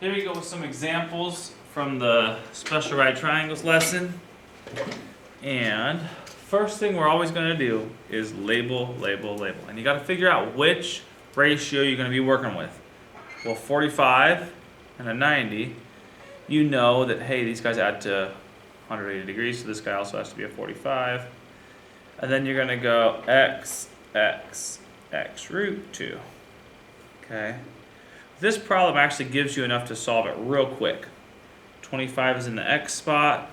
Here we go with some examples from the special right triangles lesson. And first thing we're always going to do is label, label, label. And you got to figure out which ratio you're going to be working with. Well, 45 and a 90, you know that, hey, these guys add to 180 degrees, so this guy also has to be a 45. And then you're going to go x, x, x root 2. Okay. This problem actually gives you enough to solve it real quick. 25 is in the x spot.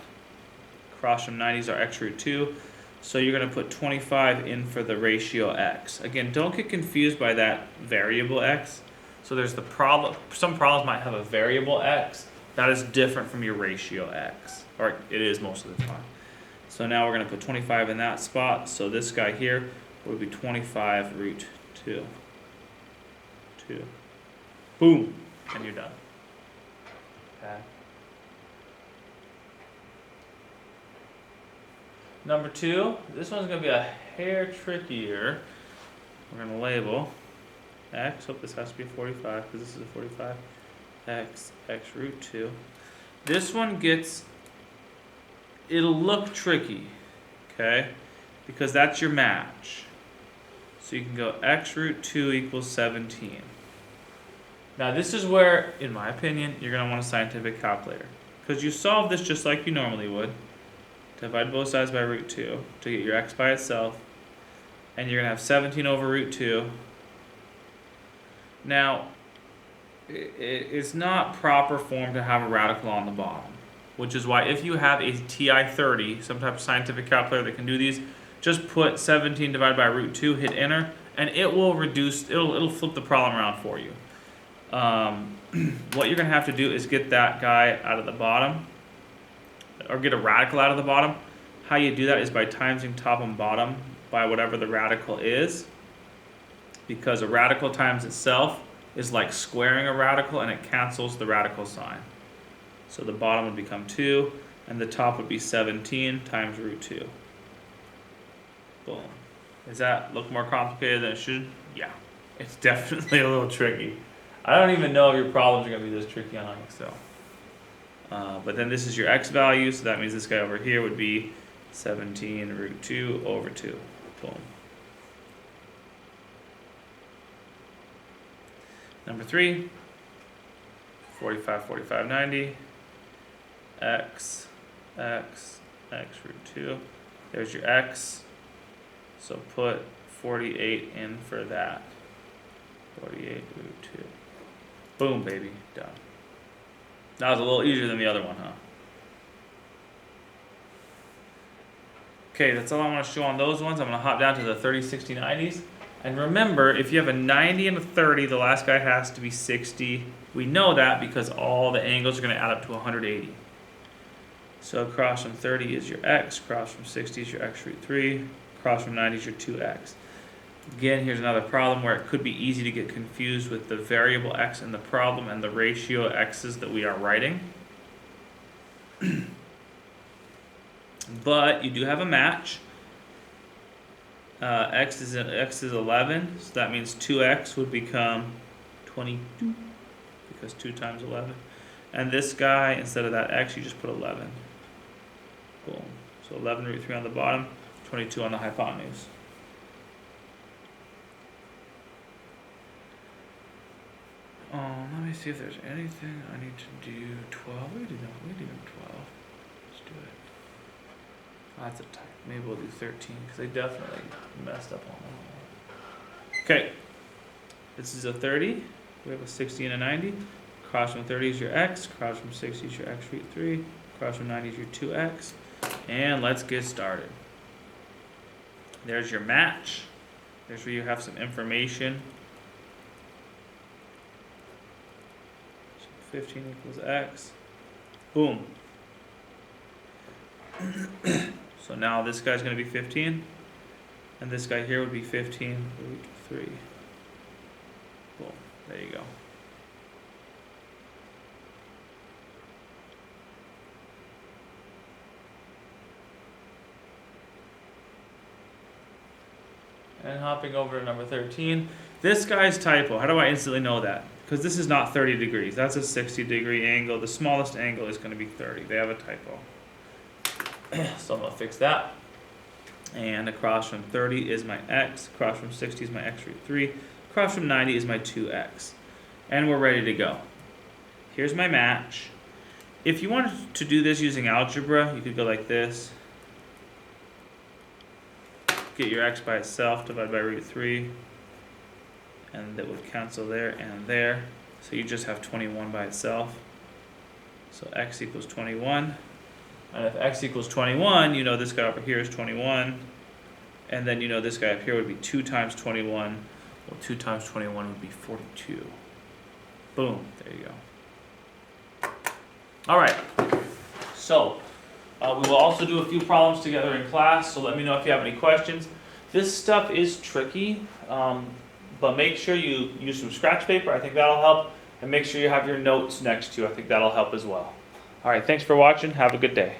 Across from 90 is our x root 2. So you're going to put 25 in for the ratio x. Again, don't get confused by that variable x. So there's the problem. Some problems might have a variable x. That is different from your ratio x. Or it is most of the time. So now we're going to put 25 in that spot. So this guy here would be 25 root 2. 2. Boom. And you're done. Okay. Number 2, this one's going to be a hair trickier. We're going to label x, hope this has to be a 45 because this is a 45, x root 2. This one it'll look tricky, okay, because that's your match. So you can go x root 2 equals 17. Now this is where, in my opinion, you're going to want a scientific calculator. Because you solve this just like you normally would. Divide both sides by root 2 to get your x by itself. And you're going to have 17 over root 2. Now, it's not proper form to have a radical on the bottom. Which is why if you have a TI-30, some type of scientific calculator that can do these, just put 17 divided by root 2, hit enter, and it will reduce, it'll flip the problem around for you. What you're going to have to do is get that guy out of the bottom, or get a radical out of the bottom. How you do that is by timesing top and bottom by whatever the radical is, because a radical times itself is like squaring a radical and it cancels the radical sign. So the bottom would become 2 and the top would be 17 times root 2. Boom. Does that look more complicated than it should? Yeah. It's definitely a little tricky. I don't even know if your problems are going to be this tricky on Excel. But then this is your x value, so that means this guy over here would be 17 root 2 over 2. Boom. Number 3, 45, 45, 90, x root 2. There's your x, so put 48 in for that. 48 root 2. Boom, baby, done. That was a little easier than the other one, huh? Okay, that's all I want to show on those ones. I'm going to hop down to the 30, 60, 90s. And remember, if you have a 90 and a 30, the last guy has to be 60. We know that because all the angles are going to add up to 180. So across from 30 is your x, across from 60 is your x root 3, across from 90 is your 2x. Again, here's another problem where it could be easy to get confused with the variable x in the problem and the ratio x's that we are writing. But you do have a match. X is 11, so that means 2x would become 22 because 2 times 11. And this guy, instead of that x, you just put 11. Boom. So 11 root 3 on the bottom, 22 on the hypotenuse. Let me see if there's anything I need to do. 12. We do 12. Let's do it. Oh, that's a type. Maybe we'll do 13 because they definitely messed up on that. Okay. This is a 30. We have a 60 and a 90. Across from 30 is your x. Across from 60 is your x root 3. Across from 90 is your 2x. And let's get started. There's your match. There's where you have some information. 15 equals x. Boom. So now this guy's going to be 15. And this guy here would be 15 root 3. Boom. There you go. And hopping over to number 13. This guy's typo. How do I instantly know that? because this is not 30 degrees. That's a 60-degree angle. The smallest angle is going to be 30. They have a typo. So I'm going to fix that. And across from 30 is my x. Across from 60 is my x root 3. Across from 90 is my 2x. And we're ready to go. Here's my match. If you wanted to do this using algebra, you could go like this. Get your x by itself, divide by root 3. And that would cancel there and there. So you just have 21 by itself. So x equals 21. And if x equals 21, you know this guy over here is 21. And then you know this guy up here would be 2 times 21. Well, 2 times 21 would be 42. Boom, there you go. All right, so we will also do a few problems together in class, so let me know if you have any questions. This stuff is tricky, but make sure you use some scratch paper. I think that'll help. And make sure you have your notes next to you. I think that'll help as well. All right, thanks for watching. Have a good day.